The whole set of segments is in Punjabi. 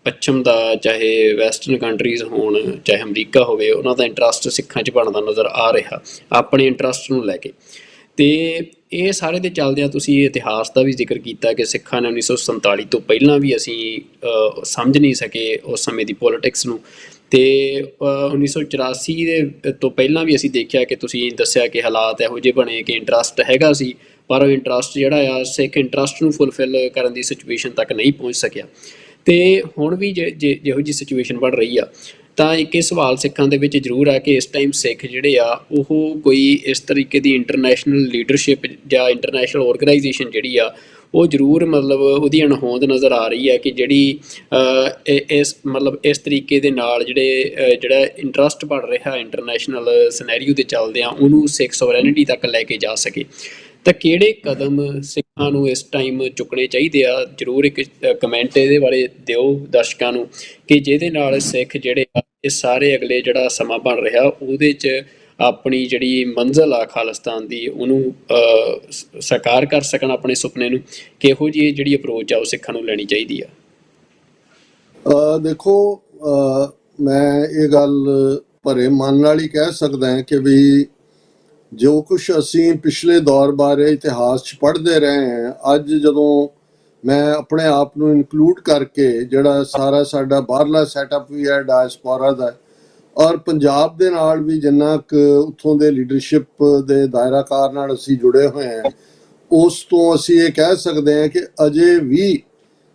ਪੱਛਮ ਦਾ, ਚਾਹੇ ਵੈਸਟਰਨ ਕੰਟਰੀਜ਼ ਹੋਣ, ਚਾਹੇ ਅਮਰੀਕਾ ਹੋਵੇ, ਉਹਨਾਂ ਦਾ ਇੰਟਰਸਟ ਸਿੱਖਾਂ 'ਚ ਬਣਦਾ ਨਜ਼ਰ ਆ ਰਿਹਾ ਆਪਣੇ ਇੰਟਰਸਟ ਨੂੰ ਲੈ ਕੇ। ਅਤੇ ਇਹ ਸਾਰੇ ਦੇ ਚੱਲਦਿਆਂ ਤੁਸੀਂ ਇਤਿਹਾਸ ਦਾ ਵੀ ਜ਼ਿਕਰ ਕੀਤਾ ਕਿ ਸਿੱਖਾਂ ਨੇ 1947 ਤੋਂ ਪਹਿਲਾਂ ਵੀ ਅਸੀਂ ਸਮਝ ਨਹੀਂ ਸਕੇ ਉਸ ਸਮੇਂ ਦੀ ਪੋਲੀਟਿਕਸ ਨੂੰ, ਅਤੇ 1984 ਦੇ ਤੋਂ ਪਹਿਲਾਂ ਵੀ ਅਸੀਂ ਦੇਖਿਆ ਕਿ ਤੁਸੀਂ ਦੱਸਿਆ ਕਿ ਹਾਲਾਤ ਇਹੋ ਜਿਹੇ ਬਣੇ ਕਿ ਇੰਟਰਸਟ ਹੈਗਾ ਸੀ, ਪਰ ਉਹ ਇੰਟਰਸਟ ਜਿਹੜਾ ਆ ਸਿੱਖ ਇੰਟਰਸਟ ਨੂੰ ਫੁਲਫਿਲ ਕਰਨ ਦੀ ਸਿਚੁਏਸ਼ਨ ਤੱਕ ਨਹੀਂ ਪਹੁੰਚ ਸਕਿਆ। ਅਤੇ ਹੁਣ ਵੀ ਜਿਹੋ ਜਿਹੀ ਸਿਚੁਏਸ਼ਨ ਬਣ ਰਹੀ ਆ, ਤਾਂ ਇੱਕ ਇਹ ਸਵਾਲ ਸਿੱਖਾਂ ਦੇ ਵਿੱਚ ਜ਼ਰੂਰ ਆ ਕਿ ਇਸ ਟਾਈਮ ਸਿੱਖ ਜਿਹੜੇ ਆ ਉਹ ਕੋਈ ਇਸ ਤਰੀਕੇ ਦੀ ਇੰਟਰਨੈਸ਼ਨਲ ਲੀਡਰਸ਼ਿਪ ਜਾਂ ਇੰਟਰਨੈਸ਼ਨਲ ਔਰਗਨਾਈਜੇਸ਼ਨ ਜਿਹੜੀ ਆ ਉਹ ਜ਼ਰੂਰ ਮਤਲਬ ਉਹਦੀ ਅਣਹੋਂਦ ਨਜ਼ਰ ਆ ਰਹੀ ਹੈ ਕਿ ਜਿਹੜੀ ਇਸ ਤਰੀਕੇ ਦੇ ਨਾਲ ਜਿਹੜਾ ਇੰਟਰਸਟ ਬਣ ਰਿਹਾ ਇੰਟਰਨੈਸ਼ਨਲ ਸਿਨੈਰੀਓ ਦੇ ਚੱਲਦਿਆਂ ਉਹਨੂੰ ਸਿੱਖ ਸੋਵਰੈਨਿਟੀ ਤੱਕ ਲੈ ਕੇ ਜਾ ਸਕੇ। ਤਾਂ ਕਿਹੜੇ ਕਦਮ ਸਿੱਖਾਂ ਨੂੰ ਇਸ ਟਾਈਮ ਚੁੱਕਣੇ ਚਾਹੀਦੇ ਆ? ਜ਼ਰੂਰ ਇੱਕ ਕਮੈਂਟ ਇਹਦੇ ਬਾਰੇ ਦਿਓ ਦਰਸ਼ਕਾਂ ਨੂੰ ਕਿ ਜਿਹਦੇ ਨਾਲ ਸਿੱਖ ਜਿਹੜੇ ਆ ਇਹ ਸਾਰੇ ਅਗਲੇ ਜਿਹੜਾ ਸਮਾਂ ਬਣ ਰਿਹਾ ਉਹਦੇ 'ਚ ਆਪਣੀ ਜਿਹੜੀ ਮੰਜ਼ਿਲ ਆ ਖਾਲਿਸਤਾਨ ਦੀ ਉਹਨੂੰ ਸਾਕਾਰ ਕਰ ਸਕਣ, ਆਪਣੇ ਸੁਪਨੇ ਨੂੰ। ਕਿਹੋ ਜਿਹੀ ਜਿਹੜੀ ਅਪਰੋਚ ਆ ਉਹ ਸਿੱਖਾਂ ਨੂੰ ਲੈਣੀ ਚਾਹੀਦੀ ਆ? ਦੇਖੋ, ਮੈਂ ਇਹ ਗੱਲ ਭਰੇ ਮਨ ਨਾਲ ਹੀ ਕਹਿ ਸਕਦਾ ਕਿ ਵੀ ਜੋ ਕੁਛ ਅਸੀਂ ਪਿਛਲੇ ਦੌਰ ਬਾਰੇ ਇਤਿਹਾਸ 'ਚ ਪੜ੍ਹਦੇ ਰਹੇ ਹਾਂ, ਅੱਜ ਜਦੋਂ ਮੈਂ ਆਪਣੇ ਆਪ ਨੂੰ ਇਨਕਲੂਡ ਕਰਕੇ ਜਿਹੜਾ ਸਾਰਾ ਸਾਡਾ ਬਾਹਰਲਾ ਸੈਟਅਪ ਵੀ ਹੈ ਡਾਇਸਪੋਰਾ ਦਾ, ਔਰ ਪੰਜਾਬ ਦੇ ਨਾਲ ਵੀ ਜਿੰਨਾ ਕੁ ਉੱਥੋਂ ਦੇ ਲੀਡਰਸ਼ਿਪ ਦੇ ਦਾਇਰਾਕਾਰ ਨਾਲ ਅਸੀਂ ਜੁੜੇ ਹੋਏ ਹਾਂ, ਉਸ ਤੋਂ ਅਸੀਂ ਇਹ ਕਹਿ ਸਕਦੇ ਹਾਂ ਕਿ ਅਜੇ ਵੀ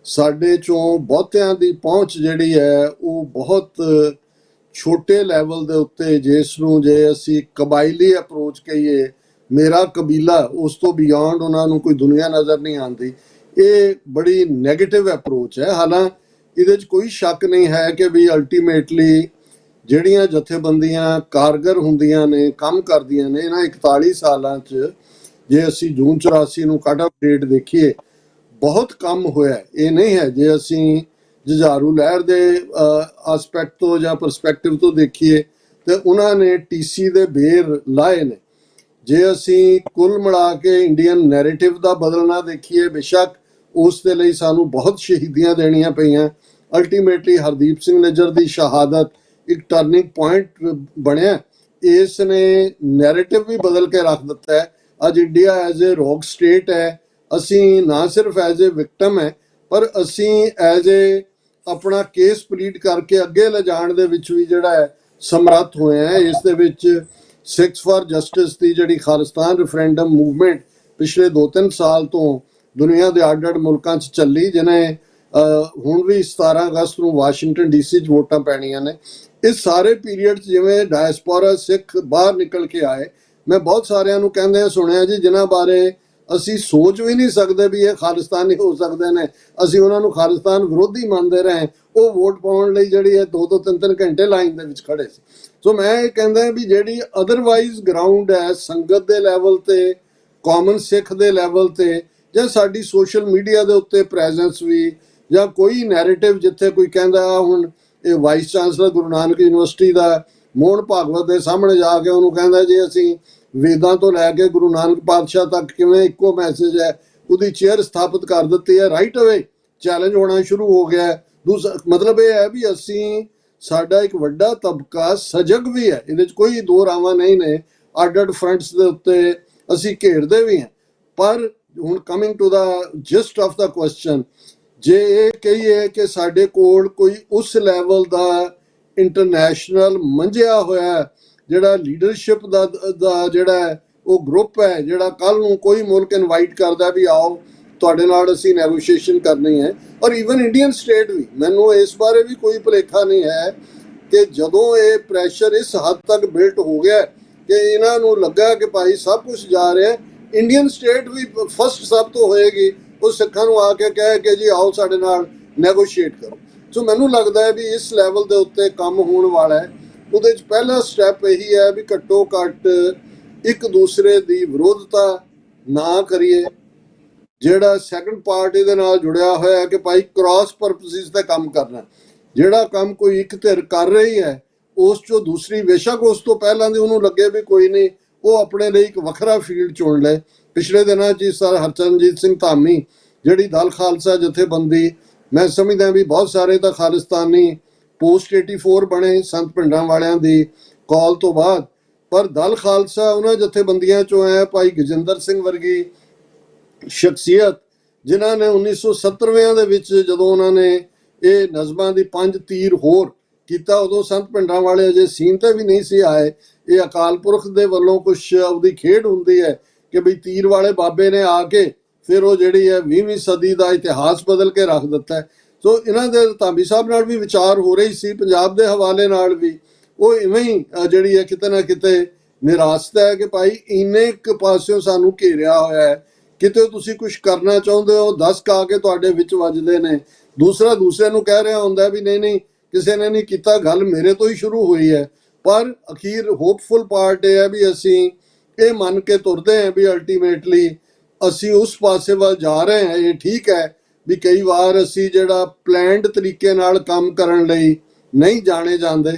ਸਾਡੇ 'ਚੋਂ ਬਹੁਤਿਆਂ ਦੀ ਪਹੁੰਚ ਜਿਹੜੀ ਹੈ ਉਹ ਬਹੁਤ ਛੋਟੇ ਲੈਵਲ ਦੇ ਉੱਤੇ, ਜਿਸ ਨੂੰ ਜੇ ਅਸੀਂ ਕਬਾਇਲੀ ਅਪਰੋਚ ਕਹੀਏ, ਮੇਰਾ ਕਬੀਲਾ, ਉਸ ਤੋਂ ਬਿਯੋਂਡ ਉਹਨਾਂ ਨੂੰ ਕੋਈ ਦੁਨੀਆ ਨਜ਼ਰ ਨਹੀਂ ਆਉਂਦੀ। ਇਹ ਬੜੀ ਨੈਗੇਟਿਵ ਅਪਰੋਚ ਹੈ। ਹਾਲਾਂਕਿ ਇਹਦੇ 'ਚ ਕੋਈ ਸ਼ੱਕ ਨਹੀਂ ਹੈ ਕਿ ਵੀ ਅਲਟੀਮੇਟਲੀ ਜਿਹੜੀਆਂ ਜਥੇਬੰਦੀਆਂ ਕਾਰਗਰ ਹੁੰਦੀਆਂ ਨੇ, ਕੰਮ ਕਰਦੀਆਂ ਨੇ, ਇਹਨਾਂ 41 ਸਾਲਾਂ 'ਚ ਜੇ ਅਸੀਂ ਜੂਨ 84 ਨੂੰ ਕੱਟ ਆਫ ਡੇਟ ਦੇਖੀਏ, ਬਹੁਤ ਕੰਮ ਹੋਇਆ। ਇਹ ਨਹੀਂ ਹੈ ਜੇ ਅਸੀਂ ਜੁਝਾਰੂ ਲਹਿਰ ਦੇ ਆਸਪੈਕਟ ਤੋਂ ਜਾਂ ਪਰਸਪੈਕਟਿਵ ਤੋਂ ਦੇਖੀਏ ਤੇ ਉਹਨਾਂ ਨੇ ਟੀਸੀ ਦੇ ਬੇਰ ਲਾਏ ਨੇ। ਜੇ ਅਸੀਂ ਕੁੱਲ ਮਿਲਾ ਕੇ ਇੰਡੀਅਨ ਨੈਰੇਟਿਵ ਦਾ ਬਦਲਣਾ ਦੇਖੀਏ, ਬੇਸ਼ੱਕ ਉਸ ਦੇ ਲਈ ਸਾਨੂੰ ਬਹੁਤ ਸ਼ਹੀਦੀਆਂ ਦੇਣੀਆਂ ਪਈਆਂ। ਅਲਟੀਮੇਟਲੀ ਹਰਦੀਪ ਸਿੰਘ ਨਿੱਜਰ ਦੀ ਸ਼ਹਾਦਤ ਇੱਕ ਟਰਨਿੰਗ ਪੁਆਇੰਟ ਬਣਿਆ। ਇਸ ਨੇ ਨੈਰੇਟਿਵ ਵੀ ਬਦਲ ਕੇ ਰੱਖ ਦਿੱਤਾ ਹੈ। ਅੱਜ India as a rock state ਹੈ। ਅਸੀਂ ਨਾ ਸਿਰਫ ਐਜ਼ ਏ ਵਿਕਟਮ ਹੈ, ਪਰ ਅਸੀਂ ਐਜ਼ ਏ ਆਪਣਾ ਕੇਸ ਪਲੀਡ ਕਰਕੇ ਅੱਗੇ ਲਿਜਾਣ ਦੇ ਵਿੱਚ ਵੀ ਜਿਹੜਾ ਹੈ ਸਮਰੱਥ ਹੋਏ ਹੈ। ਇਸ ਦੇ ਵਿੱਚ ਸਿੱਖਸ ਫਾਰ ਜਸਟਿਸ ਦੀ ਜਿਹੜੀ ਖਾਲਿਸਤਾਨ ਰੈਫਰੈਂਡਮ ਮੂਵਮੈਂਟ ਪਿਛਲੇ 2-3 ਸਾਲ ਤੋਂ ਦੁਨੀਆ ਦੇ ਅੱਡ-ਅੱਡ ਮੁਲਕਾਂ 'ਚ ਚੱਲੀ, ਜਿਹਨੇ ਹੁਣ ਵੀ 17 ਅਗਸਤ ਨੂੰ ਵਾਸ਼ਿੰਗਟਨ ਡੀਸੀ 'ਚ ਵੋਟਾਂ ਪੈਣੀਆਂ ਨੇ। ਇਸ ਸਾਰੇ ਪੀਰੀਅਡ 'ਚ ਜਿਵੇਂ ਡਾਇਸਪੋਰਾ ਸਿੱਖ ਬਾਹਰ ਨਿਕਲ ਕੇ ਆਏ, ਮੈਂ ਬਹੁਤ ਸਾਰਿਆਂ ਨੂੰ ਕਹਿੰਦੇ ਸੁਣਿਆ ਜੀ ਜਿਨ੍ਹਾਂ ਬਾਰੇ ਅਸੀਂ ਸੋਚ ਵੀ ਨਹੀਂ ਸਕਦੇ ਵੀ ਇਹ ਖਾਲਿਸਤਾਨੀ ਹੋ ਸਕਦੇ ਨੇ, ਅਸੀਂ ਉਹਨਾਂ ਨੂੰ ਖਾਲਿਸਤਾਨ ਵਿਰੋਧੀ ਮੰਨਦੇ ਰਹੇ, ਉਹ ਵੋਟ ਪਾਉਣ ਲਈ ਜਿਹੜੀ ਹੈ 2-2 3-3 ਘੰਟੇ ਲਾਈਨ ਦੇ ਵਿੱਚ ਖੜੇ ਸੀ। ਸੋ ਮੈਂ ਇਹ ਕਹਿੰਦਾ ਵੀ ਜਿਹੜੀ ਅਦਰਵਾਈਜ਼ ਗਰਾਊਂਡ ਹੈ ਸੰਗਤ ਦੇ ਲੈਵਲ ਤੇ, ਕਾਮਨ ਸਿੱਖ ਦੇ ਲੈਵਲ ਤੇ, ਜਾਂ ਸਾਡੀ ਸੋਸ਼ਲ ਮੀਡੀਆ ਦੇ ਉੱਤੇ ਪ੍ਰੈਜ਼ੈਂਸ ਵੀ, ਜਾਂ ਕੋਈ ਨੈਰੇਟਿਵ ਜਿੱਥੇ ਕੋਈ ਕਹਿੰਦਾ ਹੁਣ ਇਹ vice chancellor Guru Nanak university ਦਾ ਮੋਹਨ ਭਾਗਵਤ ਦੇ ਸਾਹਮਣੇ ਜਾ ਕੇ ਉਹਨੂੰ ਕਹਿੰਦਾ ਜੀ ਅਸੀਂ ਵੇਦਾਂ ਤੋਂ ਲੈ ਕੇ ਗੁਰੂ ਨਾਨਕ ਪਾਤਸ਼ਾਹ ਤੱਕ ਕਿਵੇਂ ਇੱਕੋ ਮੈਸੇਜ ਹੈ, ਉਹਦੀ ਚੇਅਰ ਸਥਾਪਿਤ ਕਰ ਦਿੱਤੀ ਹੈ। ਰਾਈਟ ਅਵੇ ਚੈਲੰਜ ਹੋਣਾ ਸ਼ੁਰੂ ਹੋ ਗਿਆ ਹੈ। ਮਤਲਬ ਇਹ ਹੈ ਵੀ ਅਸੀਂ, ਸਾਡਾ ਇੱਕ ਵੱਡਾ ਤਬਕਾ ਸਜਗ ਵੀ ਹੈ, ਇਹਦੇ 'ਚ ਕੋਈ ਦੋ ਰਾਵਾਂ ਨਹੀਂ ਨੇ, ਅੱਡ-ਅੱਡ ਫਰੰਟਸ ਦੇ ਉੱਤੇ ਅਸੀਂ ਘੇਰਦੇ ਵੀ ਹਾਂ। ਪਰ ਹੁਣ coming to the gist of the question, ਜੇ ਇਹ ਕਹੀਏ ਕਿ ਸਾਡੇ ਕੋਲ ਕੋਈ ਉਸ ਲੈਵਲ ਦਾ ਇੰਟਰਨੈਸ਼ਨਲ ਮੰਝਿਆ ਹੋਇਆ ਜਿਹੜਾ ਲੀਡਰਸ਼ਿਪ ਦਾ ਜਿਹੜਾ ਉਹ ਗਰੁੱਪ ਹੈ, ਜਿਹੜਾ ਕੱਲ ਨੂੰ ਕੋਈ ਮੁਲਕ ਇਨਵਾਈਟ ਕਰਦਾ ਵੀ ਆਓ ਤੁਹਾਡੇ ਨਾਲ ਅਸੀਂ ਨੈਗੋਸ਼ੀਏਸ਼ਨ ਕਰਨੀ ਹੈ, ਔਰ ਈਵਨ ਇੰਡੀਅਨ ਸਟੇਟ ਵੀ, ਮੈਨੂੰ ਇਸ ਬਾਰੇ ਵੀ ਕੋਈ ਭੁਲੇਖਾ ਨਹੀਂ ਹੈ ਕਿ ਜਦੋਂ ਇਹ ਪ੍ਰੈਸ਼ਰ ਇਸ ਹੱਦ ਤੱਕ ਬਿਲਟ ਹੋ ਗਿਆ ਕਿ ਇਹਨਾਂ ਨੂੰ ਲੱਗਾ ਕਿ ਭਾਈ ਸਭ ਕੁਝ ਜਾ ਰਿਹਾ, ਇੰਡੀਅਨ ਸਟੇਟ ਵੀ ਫਸਟ ਸਭ ਤੋਂ ਹੋਏਗੀ ਉਹ ਸਿੱਖਾਂ ਨੂੰ ਆ ਕੇ ਕਹੇ ਕਿ ਜੀ ਆਓ ਸਾਡੇ ਨਾਲ ਨੈਗੋਸ਼ੀਏਟ ਕਰੋ। ਸੋ ਮੈਨੂੰ ਲੱਗਦਾ ਹੈ ਵੀ ਇਸ ਲੈਵਲ ਦੇ ਉੱਤੇ ਕੰਮ ਹੋਣ ਵਾਲਾ ਹੈ। ਉਹਦੇ 'ਚ ਪਹਿਲਾ ਸਟੈਪ ਇਹੀ ਹੈ ਵੀ ਘੱਟੋ ਘੱਟ ਇੱਕ ਦੂਸਰੇ ਦੀ ਵਿਰੋਧਤਾ ਨਾ ਕਰੀਏ। ਜਿਹੜਾ ਸੈਕੰਡ ਪਾਰਟੀ ਦੇ ਨਾਲ ਜੁੜਿਆ ਹੋਇਆ ਹੈ ਕਿ ਭਾਈ ਕ੍ਰਾਸ ਪਰਪਸਿਸ ਤੇ ਕੰਮ ਕਰਨਾ, ਜਿਹੜਾ ਕੰਮ ਕੋਈ ਇੱਕ ਧਿਰ ਕਰ ਰਹੀ ਹੈ ਉਸ 'ਚੋਂ ਦੂਸਰੀ ਬੇਸ਼ੱਕ ਉਸ ਤੋਂ ਪਹਿਲਾਂ ਦੀ ਉਹਨੂੰ ਲੱਗੇ ਵੀ ਕੋਈ ਨਹੀਂ, ਉਹ ਆਪਣੇ ਲਈ ਇੱਕ ਵੱਖਰਾ ਫੀਲਡ ਚੁਣ ਲਏ। ਪਿਛਲੇ ਦਿਨਾਂ 'ਚ ਸਰ ਹਰਚਰਨਜੀਤ ਸਿੰਘ ਧਾਮੀ ਜਿਹੜੀ ਦਲ ਖਾਲਸਾ ਜਥੇਬੰਦੀ ਮੈਂ ਸਮਝਦਾ ਵੀ ਬਹੁਤ ਸਾਰੇ ਤਾਂ ਖਾਲਿਸਤਾਨੀ ਪੋਸਟ 84 ਬਣੇ ਸੰਤ ਪਿੰਡਾਂ ਵਾਲਿਆਂ ਦੀ ਕਾਲ ਤੋਂ ਬਾਅਦ, ਪਰ ਦਲ ਖਾਲਸਾ ਉਹਨਾਂ ਜਥੇਬੰਦੀਆਂ ਚੋਂ ਹੈ। ਭਾਈ ਗਜਿੰਦਰ ਸਿੰਘ ਵਰਗੀ ਸ਼ਖਸੀਅਤ ਜਿਨ੍ਹਾਂ ਨੇ 1970ਵਿਆਂ ਦੇ ਵਿੱਚ ਜਦੋਂ ਉਹਨਾਂ ਨੇ ਇਹ ਨਜ਼ਮਾਂ ਦੀ 5 ਤੀਰ ਹੋਰ ਕੀਤਾ, ਉਦੋਂ ਸੰਤ ਪਿੰਡਾਂ ਵਾਲੇ ਅਜੇ ਸੀਨ ਤੇ ਵੀ ਨਹੀਂ ਸੀ ਆਏ। ਇਹ ਅਕਾਲ ਪੁਰਖ ਦੇ ਵੱਲੋਂ ਕੁਛ ਉਹਦੀ ਖੇਡ ਹੁੰਦੀ ਹੈ ਕਿ ਬਈ ਤੀਰ ਵਾਲੇ ਬਾਬੇ ਨੇ ਆ ਕੇ ਫਿਰ ਉਹ ਜਿਹੜੀ ਹੈ 20ਵੀਂ ਸਦੀ ਦਾ ਇਤਿਹਾਸ ਬਦਲ ਕੇ ਰੱਖ ਦਿੱਤਾ। ਸੋ ਇਹਨਾਂ ਦੇ ਧਾਮੀ ਸਾਹਿਬ ਨਾਲ ਵੀ ਵਿਚਾਰ ਹੋ ਰਹੀ ਸੀ, ਪੰਜਾਬ ਦੇ ਹਵਾਲੇ ਨਾਲ ਵੀ ਉਹ ਇਵੇਂ ਹੀ ਜਿਹੜੀ ਹੈ ਕਿਤੇ ਨਾ ਕਿਤੇ ਨਿਰਾਸ਼ਤਾ ਹੈ ਕਿ ਭਾਈ ਇੰਨੇ ਇੱਕ ਪਾਸਿਓਂ ਸਾਨੂੰ ਘੇਰਿਆ ਹੋਇਆ ਹੈ, ਕਿਤੇ ਤੁਸੀਂ ਕੁਝ ਕਰਨਾ ਚਾਹੁੰਦੇ ਹੋ 10 ਕਾ ਕੇ ਤੁਹਾਡੇ ਵਿੱਚ ਵੱਜਦੇ ਨੇ, ਦੂਸਰਾ ਦੂਸਰੇ ਨੂੰ ਕਹਿ ਰਿਹਾ ਹੁੰਦਾ ਵੀ ਨਹੀਂ ਨਹੀਂ ਕਿਸੇ ਨੇ ਨਹੀਂ ਕੀਤਾ, ਗੱਲ ਮੇਰੇ ਤੋਂ ਹੀ ਸ਼ੁਰੂ ਹੋਈ ਹੈ। ਪਰ ਅਖੀਰ ਹੋਪਫੁਲ ਪਾਰਟ ਇਹ ਹੈ ਵੀ ਅਸੀਂ ਇਹ ਮੰਨ ਕੇ ਤੁਰਦੇ ਹਾਂ ਵੀ ਅਲਟੀਮੇਟਲੀ ਅਸੀਂ ਉਸ ਪਾਸੇ ਵੱਲ ਜਾ ਰਹੇ ਹਾਂ। ਇਹ ਠੀਕ ਹੈ ਵੀ ਕਈ ਵਾਰ ਅਸੀਂ ਜਿਹੜਾ ਪਲੈਨਡ ਤਰੀਕੇ ਨਾਲ ਕੰਮ ਕਰਨ ਲਈ ਨਹੀਂ ਜਾਣੇ ਜਾਂਦੇ,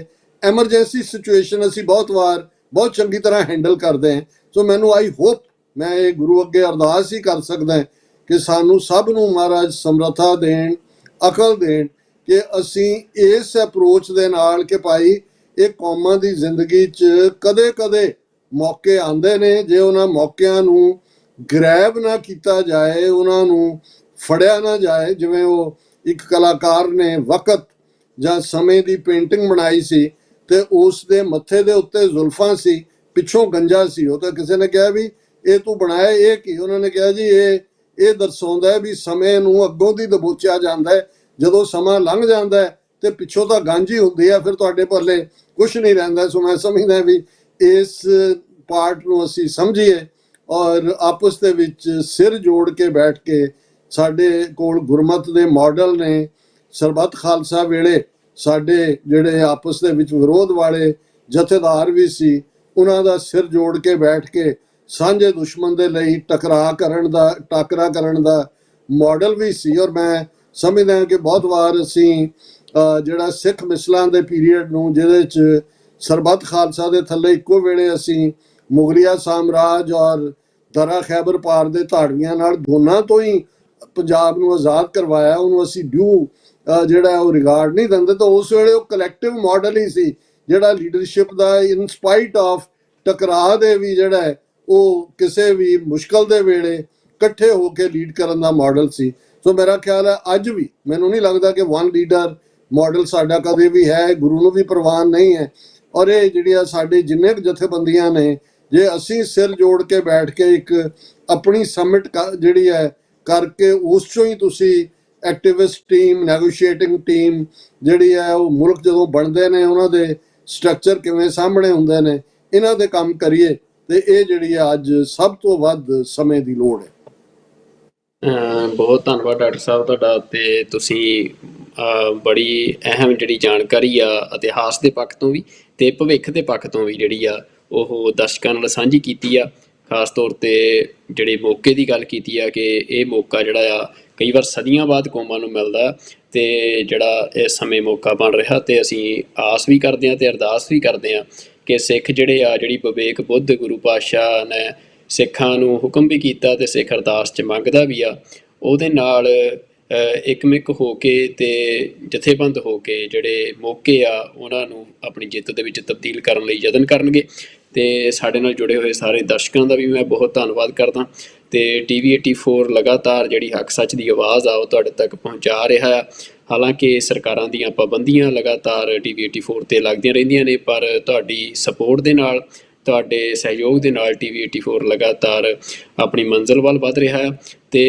ਐਮਰਜੈਂਸੀ ਸਿਚੁਏਸ਼ਨ ਅਸੀਂ ਬਹੁਤ ਵਾਰ ਬਹੁਤ ਚੰਗੀ ਤਰ੍ਹਾਂ ਹੈਂਡਲ ਕਰਦੇ ਹਾਂ। ਸੋ ਮੈਨੂੰ ਆਈ ਹੋਪ, ਮੈਂ ਇਹ ਗੁਰੂ ਅੱਗੇ ਅਰਦਾਸ ਹੀ ਕਰ ਸਕਦਾ ਕਿ ਸਾਨੂੰ ਸਭ ਨੂੰ ਮਹਾਰਾਜ ਸਮਰੱਥਾ ਦੇਣ, ਅਕਲ ਦੇਣ ਕਿ ਅਸੀਂ ਇਸ ਅਪਰੋਚ ਦੇ ਨਾਲ ਕਿ ਭਾਈ ਇਹ ਕੌਮਾਂ ਦੀ ਜ਼ਿੰਦਗੀ 'ਚ ਕਦੇ-ਕਦੇ ਮੌਕੇ ਆਉਂਦੇ ਨੇ, ਜੇ ਉਹਨਾਂ ਮੌਕਿਆਂ ਨੂੰ ਗ੍ਰੈਬ ਨਾ ਕੀਤਾ ਜਾਏ, ਉਹਨਾਂ ਨੂੰ ਫੜਿਆ ਨਾ ਜਾਏ। ਜਿਵੇਂ ਉਹ ਇੱਕ ਕਲਾਕਾਰ ਨੇ ਵਕਤ ਜਾਂ ਸਮੇਂ ਦੀ ਪੇਂਟਿੰਗ ਬਣਾਈ ਸੀ ਤੇ ਉਸ ਦੇ ਮੱਥੇ ਦੇ ਉੱਤੇ ਜ਼ੁਲਫਾਂ ਸੀ, ਪਿੱਛੋਂ ਗੰਜਾ ਸੀ। ਉਹ ਤਾਂ ਕਿਸੇ ਨੇ ਕਿਹਾ ਵੀ ਇਹ ਤੂੰ ਬਣਾਇਆ ਇਹ ਕੀ? ਉਹਨਾਂ ਨੇ ਕਿਹਾ ਜੀ ਇਹ ਦਰਸਾਉਂਦਾ ਹੈ ਵੀ ਸਮੇਂ ਨੂੰ ਅੱਗੋਂ ਦੀ ਦਬੋਚਿਆ ਜਾਂਦਾ ਹੈ, ਜਦੋਂ ਸਮਾਂ ਲੰਘ ਜਾਂਦਾ ਹੈ ਤੇ ਪਿੱਛੋਂ ਤਾਂ ਗੰਜ ਹੀ ਹੁੰਦੀ ਹੈ, ਫਿਰ ਤੁਹਾਡੇ ਪੱਲੇ ਕੁਝ ਨਹੀਂ ਰਹਿੰਦਾ। ਸੋ ਮੈਂ ਸਮਝਦਾ ਵੀ ਇਸ ਪਾਰਟ ਨੂੰ ਅਸੀਂ ਸਮਝੀਏ ਔਰ ਆਪਸ ਦੇ ਵਿੱਚ ਸਿਰ ਜੋੜ ਕੇ ਬੈਠ ਕੇ, ਸਾਡੇ ਕੋਲ ਗੁਰਮਤ ਦੇ ਮਾਡਲ ਨੇ, ਸਰਬੱਤ ਖਾਲਸਾ ਵੇਲੇ ਸਾਡੇ ਜਿਹੜੇ ਆਪਸ ਦੇ ਵਿੱਚ ਵਿਰੋਧ ਵਾਲੇ ਜਥੇਦਾਰ ਵੀ ਸੀ, ਉਹਨਾਂ ਦਾ ਸਿਰ ਜੋੜ ਕੇ ਬੈਠ ਕੇ ਸਾਂਝੇ ਦੁਸ਼ਮਣ ਦੇ ਲਈ ਟਾਕਰਾ ਕਰਨ ਦਾ ਮਾਡਲ ਵੀ ਸੀ। ਔਰ ਮੈਂ ਸਮਝਦਾ ਕਿ ਬਹੁਤ ਵਾਰ ਅਸੀਂ ਜਿਹੜਾ ਸਿੱਖ ਮਿਸਲਾਂ ਦੇ ਪੀਰੀਅਡ ਨੂੰ, ਜਿਹਦੇ 'ਚ ਸਰਬੱਤ ਖਾਲਸਾ ਦੇ ਥੱਲੇ ਇੱਕੋ ਵੇਲੇ ਅਸੀਂ ਮੁਗਲਿਆ ਸਾਮਰਾਜ ਔਰ ਦਰਾ ਖੈਬਰ ਪਾਰ ਦੇ ਧਾੜਵੀਆਂ ਨਾਲ ਦੋਨਾਂ ਤੋਂ ਹੀ ਪੰਜਾਬ ਨੂੰ ਆਜ਼ਾਦ ਕਰਵਾਇਆ, ਉਹਨੂੰ ਅਸੀਂ ਡਿਊ ਜਿਹੜਾ ਉਹ ਰਿਗਾਰਡ ਨਹੀਂ ਦਿੰਦੇ। ਤਾਂ ਉਸ ਵੇਲੇ ਉਹ ਕਲੈਕਟਿਵ ਮਾਡਲ ਹੀ ਸੀ ਜਿਹੜਾ ਲੀਡਰਸ਼ਿਪ ਦਾ ਇਨ ਸਪਾਈਟ ਆਫ ਟਕਰਾਅ ਦੇ ਵੀ ਜਿਹੜਾ ਹੈ ਉਹ ਕਿਸੇ ਵੀ ਮੁਸ਼ਕਲ ਦੇ ਵੇਲੇ ਇਕੱਠੇ ਹੋ ਕੇ ਲੀਡ ਕਰਨ ਦਾ ਮਾਡਲ ਸੀ। ਸੋ ਮੇਰਾ ਖਿਆਲ ਹੈ ਅੱਜ ਵੀ ਮੈਨੂੰ ਨਹੀਂ ਲੱਗਦਾ ਕਿ ਵਨ ਲੀਡਰ ਮਾਡਲ ਸਾਡਾ ਕਦੇ ਵੀ ਹੈ, ਗੁਰੂ ਨੂੰ ਵੀ ਪ੍ਰਵਾਨ ਨਹੀਂ ਹੈ। ਔਰ ਇਹ ਜਿਹੜੀਆਂ ਸਾਡੇ ਜਿੰਨੇ ਕੁ ਜਥੇਬੰਦੀਆਂ ਨੇ, ਜੇ ਅਸੀਂ ਸਿਰ ਜੋੜ ਕੇ ਬੈਠ ਕੇ ਇੱਕ ਆਪਣੀ ਸਮਿਟ ਜਿਹੜੀ ਹੈ ਕਰਕੇ ਉਸ ਚੋਂ ਹੀ ਤੁਸੀਂ ਐਕਟਿਵਿਸਟ ਟੀਮ, ਨੈਗੋਸ਼ੀਏਟਿੰਗ ਟੀਮ ਜਿਹੜੀ ਹੈ ਉਹ ਮੁਲਕ ਜਦੋਂ ਬਣਦੇ ਨੇ ਉਹਨਾਂ ਦੇ ਸਟਰਕਚਰ ਕਿਵੇਂ ਸਾਹਮਣੇ ਹੁੰਦੇ ਨੇ, ਇਹਨਾਂ ਦੇ ਕੰਮ ਕਰੀਏ ਤੇ ਇਹ ਜਿਹੜੀ ਹੈ ਅੱਜ ਸਭ ਤੋਂ ਵੱਧ ਸਮੇਂ ਦੀ ਲੋੜ ਹੈ। ਬਹੁਤ ਧੰਨਵਾਦ ਡਾਕਟਰ ਸਾਹਿਬ ਤੁਹਾਡਾ। ਤੇ ਤੁਸੀਂ ਬੜੀ ਅਹਿਮ ਜਿਹੜੀ ਜਾਣਕਾਰੀ ਆ ਇਤਿਹਾਸ ਦੇ ਪੱਖ ਤੋਂ ਵੀ ਤੇ ਭਵਿੱਖ ਦੇ ਪੱਖ ਤੋਂ ਵੀ ਜਿਹੜੀ ਆ ਉਹ ਦਰਸ਼ਕਾਂ ਨਾਲ ਸਾਂਝੀ ਕੀਤੀ ਆ। ਖਾਸ ਤੌਰ ਤੇ ਜਿਹੜੇ ਮੌਕੇ ਦੀ ਗੱਲ ਕੀਤੀ ਆ ਕਿ ਇਹ ਮੌਕਾ ਜਿਹੜਾ ਆ ਕਈ ਵਾਰ ਸਦੀਆਂ ਬਾਅਦ ਕੌਮਾਂ ਨੂੰ ਮਿਲਦਾ ਤੇ ਜਿਹੜਾ ਇਸ ਸਮੇਂ ਮੌਕਾ ਬਣ ਰਿਹਾ, ਤੇ ਅਸੀਂ ਆਸ ਵੀ ਕਰਦੇ ਹਾਂ ਤੇ ਅਰਦਾਸ ਵੀ ਕਰਦੇ ਹਾਂ ਕਿ ਸਿੱਖ ਜਿਹੜੇ ਆ, ਜਿਹੜੀ ਵਿਵੇਕ ਬੁੱਧ ਗੁਰੂ ਪਾਤਸ਼ਾਹ ਨੇ ਸਿੱਖਾਂ ਨੂੰ ਹੁਕਮ ਵੀ ਕੀਤਾ ਤੇ ਸਿੱਖ ਅਰਦਾਸ 'ਚ ਮੰਗਦਾ ਵੀ ਆ, ਉਹਦੇ ਨਾਲ ਇੱਕਮਿਕ ਹੋ ਕੇ ਤੇ ਜਥੇਬੰਦ ਹੋ ਕੇ ਜਿਹੜੇ ਮੌਕੇ ਆ ਉਹਨਾਂ ਨੂੰ ਆਪਣੀ ਜਿੱਤ ਦੇ ਵਿੱਚ ਤਬਦੀਲ ਕਰਨ ਲਈ ਯਤਨ ਕਰਨਗੇ। ਤੇ ਸਾਡੇ ਨਾਲ ਜੁੜੇ ਹੋਏ ਸਾਰੇ ਦਰਸ਼ਕਾਂ ਦਾ ਵੀ ਮੈਂ ਬਹੁਤ ਧੰਨਵਾਦ ਕਰਦਾ। ਤੇ TV 84 ਲਗਾਤਾਰ ਜਿਹੜੀ ਹੱਕ ਸੱਚ ਦੀ ਆਵਾਜ਼ ਆ ਉਹ ਤੁਹਾਡੇ ਤੱਕ ਪਹੁੰਚਾ ਰਿਹਾ ਆ। ਹਾਲਾਂਕਿ ਸਰਕਾਰਾਂ ਦੀਆਂ ਪਾਬੰਦੀਆਂ ਲਗਾਤਾਰ TV 84 ਤੇ ਲੱਗਦੀਆਂ ਰਹਿੰਦੀਆਂ ਨੇ, ਪਰ ਤੁਹਾਡੀ ਸਪੋਰਟ ਦੇ ਨਾਲ, ਤੁਹਾਡੇ ਸਹਿਯੋਗ ਦੇ ਨਾਲ TV 84 ਲਗਾਤਾਰ ਆਪਣੀ ਮੰਜ਼ਿਲ ਵੱਲ ਵੱਧ ਰਿਹਾ ਹੈ। ਤੇ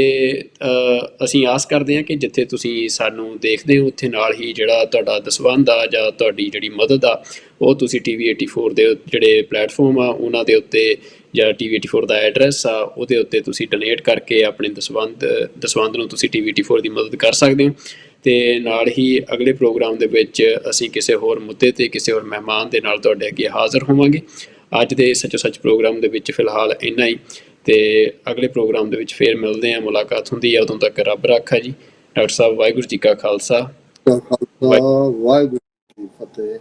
ਅਸੀਂ ਆਸ ਕਰਦੇ ਹਾਂ ਕਿ ਜਿੱਥੇ ਤੁਸੀਂ ਸਾਨੂੰ ਦੇਖਦੇ ਹੋ ਉੱਥੇ ਨਾਲ ਹੀ ਜਿਹੜਾ ਤੁਹਾਡਾ ਦਸਵੰਧ ਆ ਜਾਂ ਤੁਹਾਡੀ ਜਿਹੜੀ ਮਦਦ ਆ ਉਹ ਤੁਸੀਂ TV 84 ਦੇ ਜਿਹੜੇ ਪਲੇਟਫਾਰਮ ਆ ਉਹਨਾਂ ਦੇ ਉੱਤੇ ਜਾਂ TV 84 ਦਾ ਐਡਰੈਸ ਆ ਉਹਦੇ ਉੱਤੇ ਤੁਸੀਂ ਡੋਨੇਟ ਕਰਕੇ ਆਪਣੇ ਦਸਵੰਧ ਨੂੰ ਤੁਸੀਂ TV 84 ਦੀ ਮਦਦ ਕਰ ਸਕਦੇ ਹੋ। ਤੇ ਨਾਲ ਹੀ ਅਗਲੇ ਪ੍ਰੋਗਰਾਮ ਦੇ ਵਿੱਚ ਅਸੀਂ ਕਿਸੇ ਹੋਰ ਮੁੱਦੇ ਤੇ ਕਿਸੇ ਹੋਰ ਮਹਿਮਾਨ ਦੇ ਨਾਲ ਤੁਹਾਡੇ ਅੱਗੇ ਹਾਜ਼ਰ ਹੋਵਾਂਗੇ। ਅੱਜ ਦੇ ਸੱਚੋ ਸੱਚ ਪ੍ਰੋਗਰਾਮ ਦੇ ਵਿੱਚ ਫਿਲਹਾਲ ਇੰਨਾ ਹੀ, ਤੇ ਅਗਲੇ ਪ੍ਰੋਗਰਾਮ ਦੇ ਵਿੱਚ ਫੇਰ ਮਿਲਦੇ ਹਾਂ, ਮੁਲਾਕਾਤ ਹੁੰਦੀ ਹੈ। ਉਦੋਂ ਤੱਕ ਰੱਬ ਰਾਖਾ ਜੀ। ਡਾਕਟਰ ਸਾਹਿਬ, ਵਾਹਿਗੁਰੂ ਜੀ ਕਾ ਖਾਲਸਾ, ਵਾਹਿਗੁਰੂ ਜੀ ਕੀ ਫਤਿਹ।